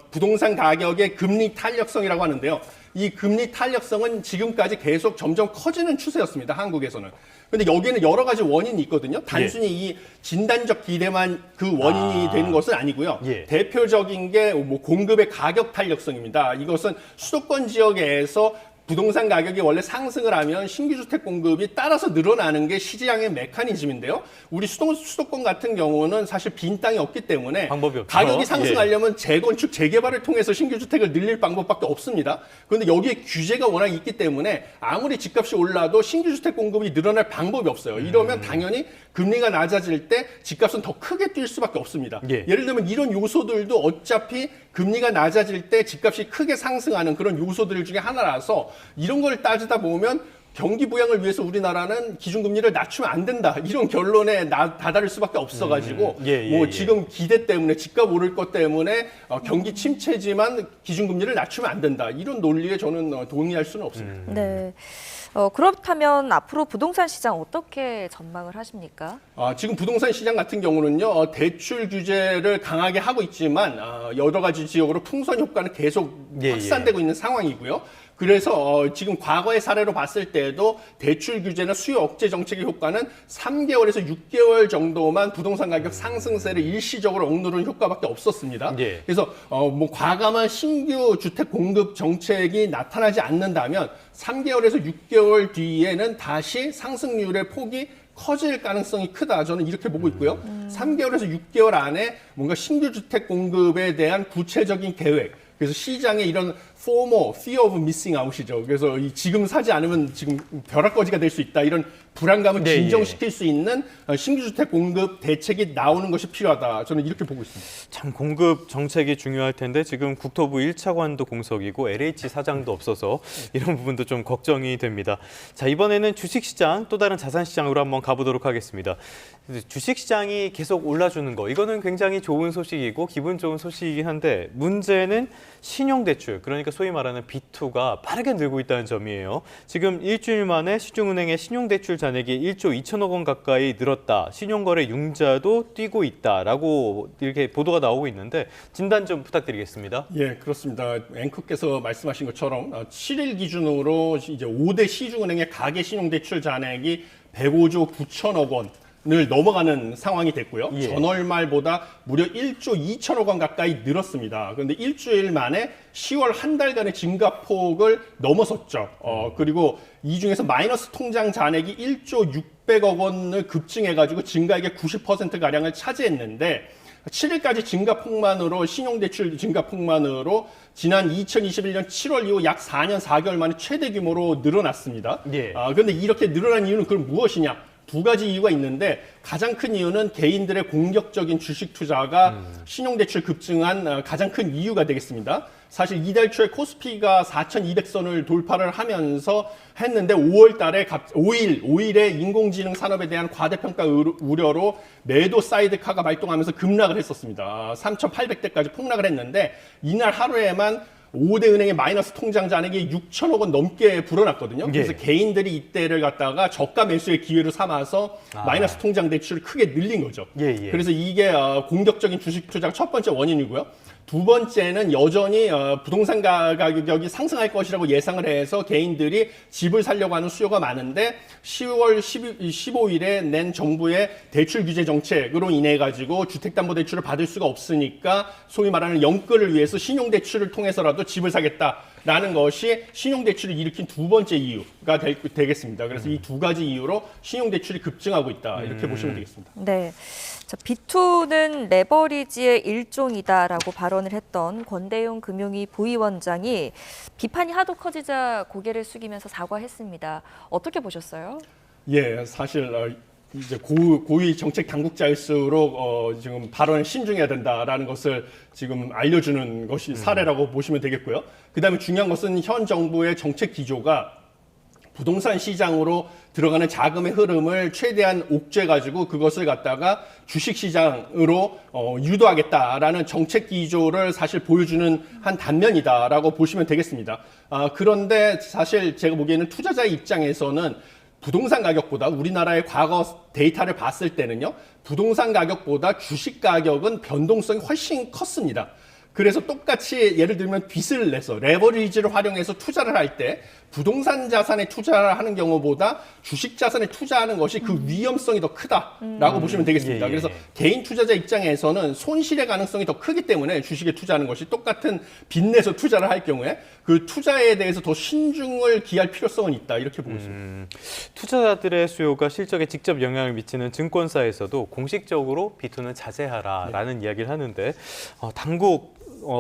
부동산 가격의 금리 탄력성이라고 하는데요. 이 금리 탄력성은 지금까지 계속 점점 커지는 추세였습니다. 한국에서는. 근데 여기에는 여러 가지 원인이 있거든요. 단순히 이 진단적 기대만 그 원인이 되는 것은 아니고요. 대표적인 게 뭐 공급의 가격 탄력성입니다. 이것은 수도권 지역에서 부동산 가격이 원래 상승을 하면 신규 주택 공급이 따라서 늘어나는 게 시장의 메커니즘인데요. 우리 수도권 같은 경우는 사실 빈 땅이 없기 때문에 방법이 없죠. 가격이 상승하려면 재건축, 재개발을 통해서 신규 주택을 늘릴 방법밖에 없습니다. 그런데 여기에 규제가 워낙 있기 때문에 아무리 집값이 올라도 신규 주택 공급이 늘어날 방법이 없어요. 이러면 당연히 금리가 낮아질 때 집값은 더 크게 뛸 수밖에 없습니다. 예를 들면 이런 요소들도 어차피 금리가 낮아질 때 집값이 크게 상승하는 그런 요소들 중에 하나라서 이런 걸 따지다 보면 경기 부양을 위해서 우리나라는 기준금리를 낮추면 안 된다. 이런 결론에 다다를 수밖에 없어가지고 지금 기대 때문에 집값 오를 것 때문에 경기 침체지만 기준금리를 낮추면 안 된다. 이런 논리에 저는 동의할 수는 없습니다. 네. 그렇다면 앞으로 부동산 시장 어떻게 전망을 하십니까? 지금 부동산 시장 같은 경우는요, 대출 규제를 강하게 하고 있지만 여러 가지 지역으로 풍선 효과는 계속 확산되고 있는 상황이고요. 그래서 지금 과거의 사례로 봤을 때도 대출 규제나 수요 억제 정책의 효과는 3개월에서 6개월 정도만 부동산 가격 상승세를 일시적으로 억누르는 효과밖에 없었습니다. 그래서 과감한 신규 주택 공급 정책이 나타나지 않는다면 3개월에서 6개월 뒤에는 다시 상승률의 폭이 커질 가능성이 크다. 저는 이렇게 보고 있고요. 3개월에서 6개월 안에 뭔가 신규 주택 공급에 대한 구체적인 계획, 그래서 시장에 이런 FOMO, Fear of Missing Out이죠. 그래서 지금 사지 않으면 지금 벼락거지가 될 수 있다. 이런 불안감을 진정시킬 수 있는 신규 주택 공급 대책이 나오는 것이 필요하다. 저는 이렇게 보고 있습니다. 참 공급 정책이 중요할 텐데 지금 국토부 1차관도 공석이고 LH 사장도 없어서 이런 부분도 좀 걱정이 됩니다. 자, 이번에는 주식시장, 또 다른 자산시장으로 한번 가보도록 하겠습니다. 주식시장이 계속 올라주는 거, 이거는 굉장히 좋은 소식이고 기분 좋은 소식이긴 한데 문제는 신용대출, 그러니까 소위 말하는 B2가 빠르게 늘고 있다는 점이에요. 지금 일주일 만에 시중은행의 신용대출 잔액이 1조 2천억 원 가까이 늘었다. 신용거래 융자도 뛰고 있다라고 이렇게 보도가 나오고 있는데 진단 좀 부탁드리겠습니다. 예, 그렇습니다. 앵커께서 말씀하신 것처럼 7일 기준으로 이제 5대 시중은행의 가계 신용대출 잔액이 105조 9천억 원. 을 넘어가는 상황이 됐고요. 전월 말보다 무려 1조 2천억 원 가까이 늘었습니다. 그런데 일주일 만에 10월 한 달간의 증가폭을 넘어섰죠. 그리고 이 중에서 마이너스 통장 잔액이 1조 600억 원을 급증해가지고 증가액의 90%가량을 차지했는데 7일까지 증가폭만으로 신용대출 증가폭만으로 지난 2021년 7월 이후 약 4년 4개월 만에 최대 규모로 늘어났습니다. 그런데 이렇게 늘어난 이유는 그럼 무엇이냐? 두 가지 이유가 있는데 가장 큰 이유는 개인들의 공격적인 주식 투자가 신용대출 급증한 가장 큰 이유가 되겠습니다. 사실 이달 초에 코스피가 4,200선을 돌파를 하면서 했는데 5일에 인공지능 산업에 대한 과대평가 우려로 매도 사이드카가 발동하면서 급락을 했었습니다. 3,800대까지 폭락을 했는데 이날 하루에만 5대 은행의 마이너스 통장 잔액이 6천억 원 넘게 불어났거든요. 그래서 개인들이 이때를 갖다가 저가 매수의 기회로 삼아서 마이너스 통장 대출을 크게 늘린 거죠. 그래서 이게 공격적인 주식 투자가 첫 번째 원인이고요. 두 번째는 여전히 부동산 가격이 상승할 것이라고 예상을 해서 개인들이 집을 사려고 하는 수요가 많은데 10월 15일에 낸 정부의 대출 규제 정책으로 인해 가지고 주택담보대출을 받을 수가 없으니까 소위 말하는 영끌을 위해서 신용대출을 통해서라도 집을 사겠다라는 것이 신용대출을 일으킨 두 번째 이유가 되겠습니다. 그래서 이 두 가지 이유로 신용대출이 급증하고 있다. 이렇게 보시면 되겠습니다. 네. 자, B2는 레버리지의 일종이다라고 발언을 했던 권대용 금융위 부위원장이 비판이 하도 커지자 고개를 숙이면서 사과했습니다. 어떻게 보셨어요? 예, 사실 이제 고위 정책 당국자일수록 지금 발언에 신중해야 된다라는 것을 지금 알려주는 것이 사례라고 보시면 되겠고요. 그다음에 중요한 것은 현 정부의 정책 기조가 부동산 시장으로 들어가는 자금의 흐름을 최대한 옥죄가지고 그것을 갖다가 주식시장으로 유도하겠다라는 정책 기조를 사실 보여주는 한 단면이다라고 보시면 되겠습니다. 그런데 사실 제가 보기에는 투자자의 입장에서는 부동산 가격보다 우리나라의 과거 데이터를 봤을 때는요, 부동산 가격보다 주식 가격은 변동성이 훨씬 컸습니다. 그래서 똑같이 예를 들면 빚을 내서 레버리지를 활용해서 투자를 할 때 부동산 자산에 투자를 하는 경우보다 주식 자산에 투자하는 것이 그 위험성이 더 크다라고 보시면 되겠습니다. 예, 예. 그래서 개인 투자자 입장에서는 손실의 가능성이 더 크기 때문에 주식에 투자하는 것이 똑같은 빚내서 투자를 할 경우에 그 투자에 대해서 더 신중을 기할 필요성은 있다 이렇게 보고 있습니다. 투자자들의 수요가 실적에 직접 영향을 미치는 증권사에서도 공식적으로 B2는 자제하라라는 이야기를 하는데 당국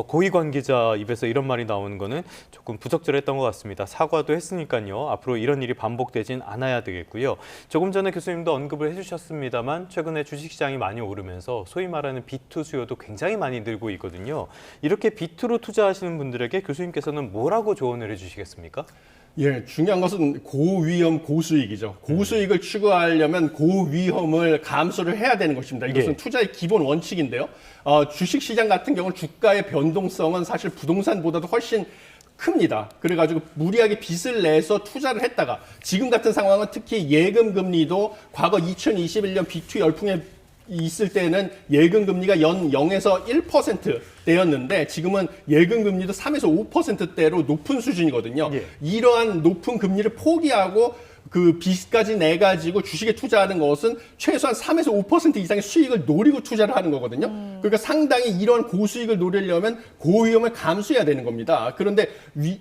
고위 관계자 입에서 이런 말이 나오는 거는 조금 부적절했던 것 같습니다. 사과도 했으니까요. 앞으로 이런 일이 반복되진 않아야 되겠고요. 조금 전에 교수님도 언급을 해주셨습니다만 최근에 주식시장이 많이 오르면서 소위 말하는 B2 수요도 굉장히 많이 늘고 있거든요. 이렇게 B2로 투자하시는 분들에게 교수님께서는 뭐라고 조언을 해주시겠습니까? 예, 중요한 것은 고위험 고수익이죠. 고수익을 추구하려면 고위험을 감수를 해야 되는 것입니다. 이것은 투자의 기본 원칙인데요. 주식시장 같은 경우는 주가의 변동성은 사실 부동산보다도 훨씬 큽니다. 그래가지고 무리하게 빚을 내서 투자를 했다가 지금 같은 상황은 특히 예금 금리도 과거 2021년 B2 열풍에 있을 때는 예금 금리가 연 0에서 1%대였는데 지금은 예금 금리도 3에서 5%대로 높은 수준이거든요. 이러한 높은 금리를 포기하고 그 빚까지 내가지고 주식에 투자하는 것은 최소한 3에서 5% 이상의 수익을 노리고 투자를 하는 거거든요. 그러니까 상당히 이런 고수익을 노리려면 고위험을 감수해야 되는 겁니다. 그런데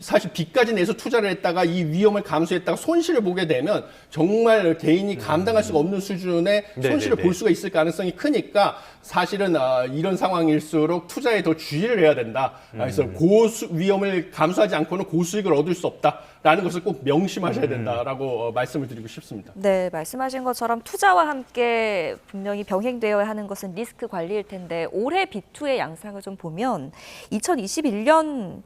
사실 빚까지 내서 투자를 했다가 이 위험을 감수했다가 손실을 보게 되면 정말 개인이 감당할 수가 없는 수준의 손실을 볼 수가 있을 가능성이 크니까 사실은 이런 상황일수록 투자에 더 주의를 해야 된다. 그래서 고위험을 감수하지 않고는 고수익을 얻을 수 없다라는 것을 꼭 명심하셔야 된다라고 말씀을 드리고 싶습니다. 네, 말씀하신 것처럼 투자와 함께 분명히 병행되어야 하는 것은 리스크 관리일 텐데 올해 B2의 양상을 좀 보면 2021년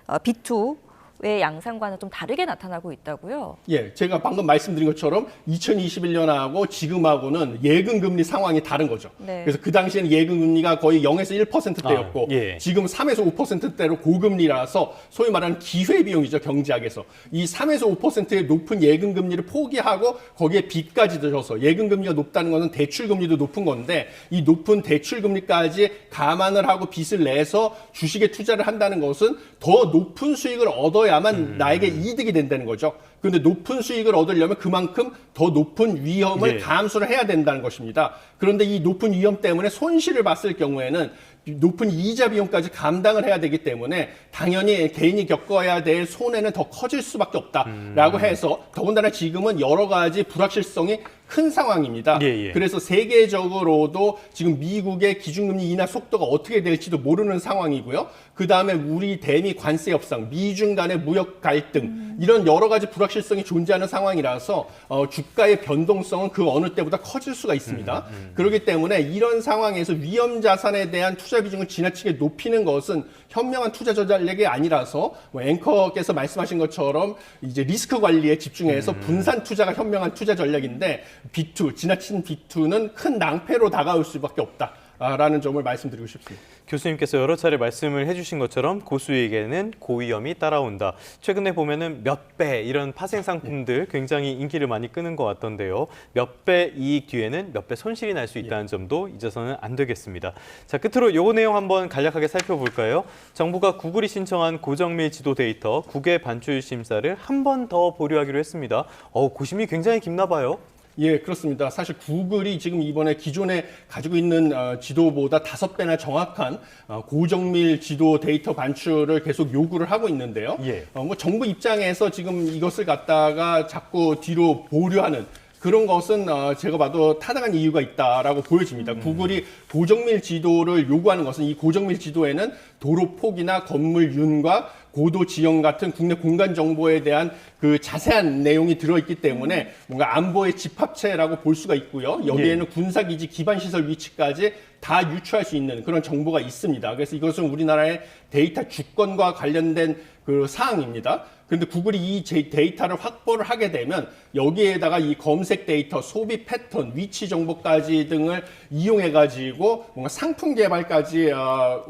B2의 양상과는 좀 다르게 나타나고 있다고요? 예, 제가 방금 말씀드린 것처럼 2021년하고 지금하고는 예금 금리 상황이 다른 거죠. 네. 그래서 그 당시에는 예금 금리가 거의 0에서 1%대였고 지금 3에서 5%대로 고금리라서 소위 말하는 기회 비용이죠, 경제학에서. 이 3에서 5%의 높은 예금 금리를 포기하고 거기에 빚까지 들어서 예금 금리가 높다는 것은 대출 금리도 높은 건데 이 높은 대출 금리까지 감안을 하고 빚을 내서 주식에 투자를 한다는 것은 더 높은 수익을 얻어야만 나에게 이득이 된다는 거죠. 그런데 높은 수익을 얻으려면 그만큼 더 높은 위험을 감수를 해야 된다는 것입니다. 그런데 이 높은 위험 때문에 손실을 봤을 경우에는 높은 이자 비용까지 감당을 해야 되기 때문에 당연히 개인이 겪어야 될 손해는 더 커질 수밖에 없다라고 해서 더군다나 지금은 여러 가지 불확실성이 큰 상황입니다. 그래서 세계적으로도 지금 미국의 기준금리 인하 속도가 어떻게 될지도 모르는 상황이고요. 그다음에 우리 대미 관세 협상, 미중 간의 무역 갈등 이런 여러 가지 불확실성이 존재하는 상황이라서 주가의 변동성은 그 어느 때보다 커질 수가 있습니다. 그렇기 때문에 이런 상황에서 위험 자산에 대한 투자 비중을 지나치게 높이는 것은 현명한 투자 전략이 아니라서 앵커께서 말씀하신 것처럼 이제 리스크 관리에 집중해서 분산 투자가 현명한 투자 전략인데 B2, 지나친 B2는 큰 낭패로 다가올 수밖에 없다라는 점을 말씀드리고 싶습니다. 교수님께서 여러 차례 말씀을 해주신 것처럼 고수익에는 고위험이 따라온다. 최근에 보면은 몇 배 이런 파생 상품들 굉장히 인기를 많이 끄는 것 같던데요. 몇 배 이익 뒤에는 몇 배 손실이 날 수 있다는 점도 잊어서는 안 되겠습니다. 자, 끝으로 요 내용 한번 간략하게 살펴볼까요? 정부가 구글이 신청한 고정밀 지도 데이터 국외 반출 심사를 한 번 더 보류하기로 했습니다. 고심이 굉장히 깊나 봐요. 예, 그렇습니다. 사실 구글이 지금 이번에 기존에 가지고 있는 지도보다 5배나 정확한 고정밀 지도 데이터 반출을 계속 요구를 하고 있는데요. 뭐 정부 입장에서 지금 이것을 갖다가 자꾸 뒤로 보류하는 그런 것은 제가 봐도 타당한 이유가 있다라고 보여집니다. 구글이 고정밀 지도를 요구하는 것은 이 고정밀 지도에는 도로 폭이나 건물 윤곽, 고도 지형 같은 국내 공간 정보에 대한 그 자세한 내용이 들어있기 때문에 뭔가 안보의 집합체라고 볼 수가 있고요. 여기에는 군사기지 기반시설 위치까지 다 유추할 수 있는 그런 정보가 있습니다. 그래서 이것은 우리나라의 데이터 주권과 관련된 그 사항입니다. 그런데 구글이 이 데이터를 확보를 하게 되면 여기에다가 이 검색 데이터, 소비 패턴, 위치 정보까지 등을 이용해가지고 뭔가 상품 개발까지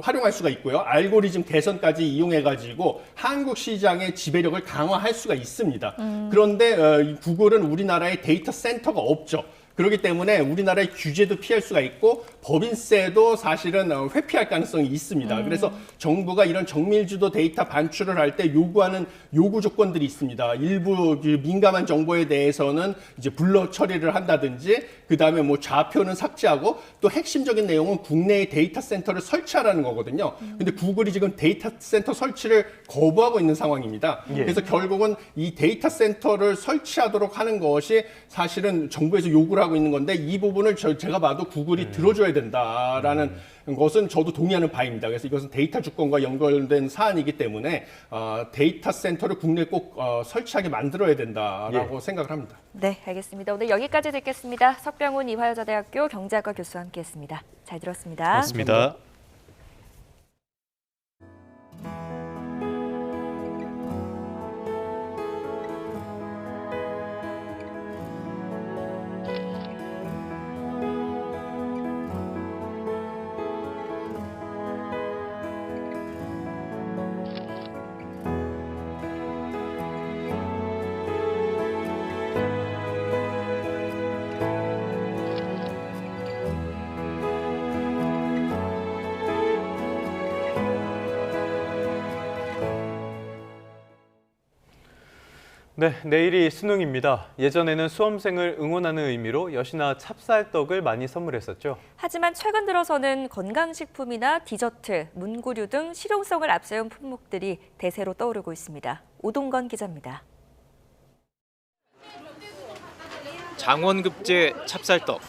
활용할 수가 있고요. 알고리즘 개선까지 이용해가지고 한국 시장의 지배력을 강화할 수가 있습니다. 그런데 구글은 우리나라에 데이터 센터가 없죠. 그렇기 때문에 우리나라의 규제도 피할 수가 있고 법인세도 사실은 회피할 가능성이 있습니다. 그래서 정부가 이런 정밀주도 데이터 반출을 할 때 요구하는 요구 조건들이 있습니다. 일부 민감한 정보에 대해서는 이제 블러 처리를 한다든지, 그 다음에 뭐 좌표는 삭제하고, 또 핵심적인 내용은 국내에 데이터 센터를 설치하라는 거거든요. 근데 구글이 지금 데이터 센터 설치를 거부하고 있는 상황입니다. 그래서 결국은 이 데이터 센터를 설치하도록 하는 것이 사실은 정부에서 요구를 하고 있는 건데, 이 부분을 제가 봐도 구글이 들어줘야 된다라는 것은 저도 동의하는 바입니다. 그래서 이것은 데이터 주권과 연결된 사안이기 때문에 데이터 센터를 국내에 꼭 설치하게 만들어야 된다라고 생각을 합니다. 네, 알겠습니다. 오늘 여기까지 듣겠습니다. 석병훈 이화여자대학교 경제학과 교수와 함께했습니다. 잘 들었습니다. 고맙습니다. 네, 내일이 수능입니다. 예전에는 수험생을 응원하는 의미로 엿이나 찹쌀떡을 많이 선물했었죠. 하지만 최근 들어서는 건강식품이나 디저트, 문구류 등 실용성을 앞세운 품목들이 대세로 떠오르고 있습니다. 오동건 기자입니다. 장원급제 찹쌀떡,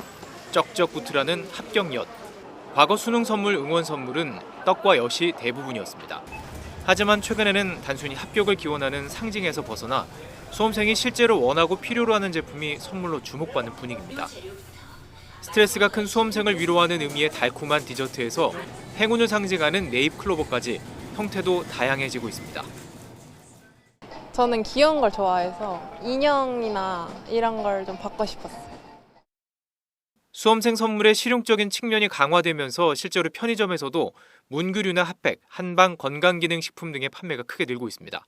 쩍쩍부트라는 합격엿. 과거 수능 선물 응원 선물은 떡과 엿이 대부분이었습니다. 하지만 최근에는 단순히 합격을 기원하는 상징에서 벗어나 수험생이 실제로 원하고 필요로 하는 제품이 선물로 주목받는 분위기입니다. 스트레스가 큰 수험생을 위로하는 의미의 달콤한 디저트에서 행운을 상징하는 네잎 클로버까지 형태도 다양해지고 있습니다. 저는 귀여운 걸 좋아해서 인형이나 이런 걸 좀 받고 싶었어요. 수험생 선물의 실용적인 측면이 강화되면서 실제로 편의점에서도 문구류나 핫팩, 한방 건강기능식품 등의 판매가 크게 늘고 있습니다.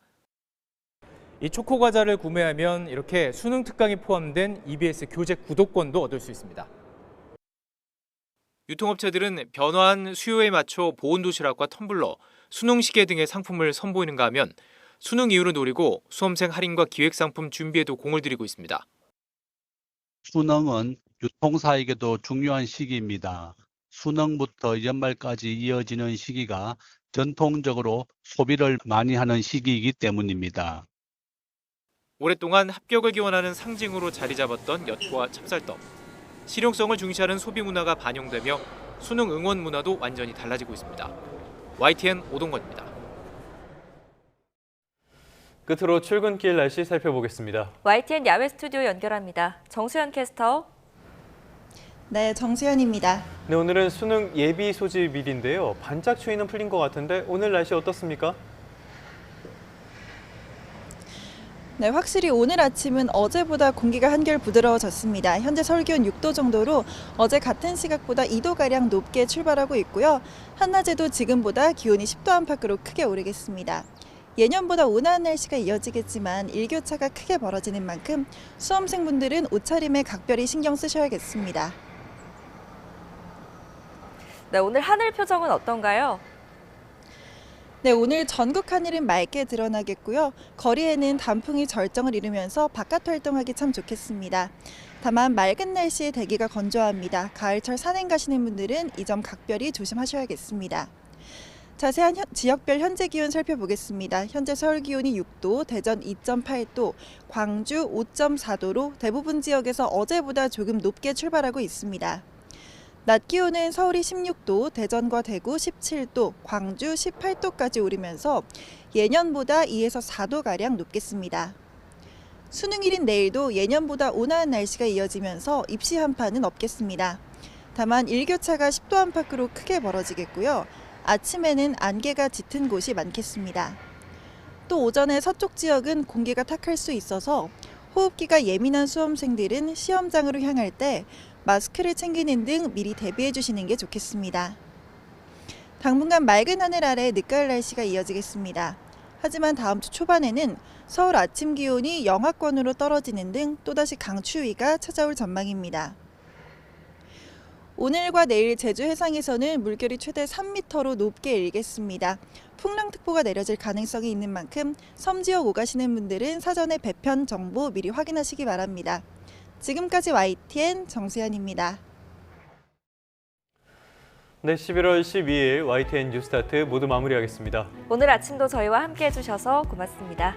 이 초코 과자를 구매하면 이렇게 수능 특강이 포함된 EBS 교재 구독권도 얻을 수 있습니다. 유통업체들은 변화한 수요에 맞춰 보온도시락과 텀블러, 수능 시계 등의 상품을 선보이는가 하면 수능 이후를 노리고 수험생 할인과 기획상품 준비에도 공을 들이고 있습니다. 수능은 유통사에게도 중요한 시기입니다. 수능부터 연말까지 이어지는 시기가 전통적으로 소비를 많이 하는 시기이기 때문입니다. 오랫동안 합격을 기원하는 상징으로 자리 잡았던 엿과 찹쌀떡. 실용성을 중시하는 소비 문화가 반영되며 수능 응원 문화도 완전히 달라지고 있습니다. YTN 오동건입니다. 끝으로 출근길 날씨 살펴보겠습니다. YTN 야외 스튜디오 연결합니다. 정수현 캐스터. 네, 정수현입니다. 네, 오늘은 수능 예비 소집일인데요. 반짝 추위는 풀린 것 같은데 오늘 날씨 어떻습니까? 네, 확실히 오늘 아침은 어제보다 공기가 한결 부드러워졌습니다. 현재 서울 기온 6도 정도로 어제 같은 시각보다 2도가량 높게 출발하고 있고요. 한낮에도 지금보다 기온이 10도 안팎으로 크게 오르겠습니다. 예년보다 온화한 날씨가 이어지겠지만 일교차가 크게 벌어지는 만큼 수험생분들은 옷차림에 각별히 신경 쓰셔야겠습니다. 네, 오늘 하늘 표정은 어떤가요? 네, 오늘 전국 하늘은 맑게 드러나겠고요. 거리에는 단풍이 절정을 이루면서 바깥 활동하기 참 좋겠습니다. 다만 맑은 날씨에 대기가 건조합니다. 가을철 산행 가시는 분들은 이 점 각별히 조심하셔야겠습니다. 자세한 지역별 현재 기온 살펴보겠습니다. 현재 서울 기온이 6도, 대전 2.8도, 광주 5.4도로 대부분 지역에서 어제보다 조금 높게 출발하고 있습니다. 낮 기온은 서울이 16도, 대전과 대구 17도, 광주 18도까지 오르면서 예년보다 2에서 4도가량 높겠습니다. 수능일인 내일도 예년보다 온화한 날씨가 이어지면서 입시 한파는 없겠습니다. 다만 일교차가 10도 안팎으로 크게 벌어지겠고요. 아침에는 안개가 짙은 곳이 많겠습니다. 또 오전에 서쪽 지역은 공기가 탁할 수 있어서 호흡기가 예민한 수험생들은 시험장으로 향할 때 마스크를 챙기는 등 미리 대비해 주시는 게 좋겠습니다. 당분간 맑은 하늘 아래 늦가을 날씨가 이어지겠습니다. 하지만 다음 주 초반에는 서울 아침 기온이 영하권으로 떨어지는 등 또다시 강추위가 찾아올 전망입니다. 오늘과 내일 제주 해상에서는 물결이 최대 3m로 높게 일겠습니다. 풍랑특보가 내려질 가능성이 있는 만큼 섬 지역 오가시는 분들은 사전에 배편 정보 미리 확인하시기 바랍니다. 지금까지 YTN 정수연입니다. 네, 11월 12일 YTN 뉴스타트 모두 마무리하겠습니다. 오늘 아침도 저희와 함께 해주셔서 고맙습니다.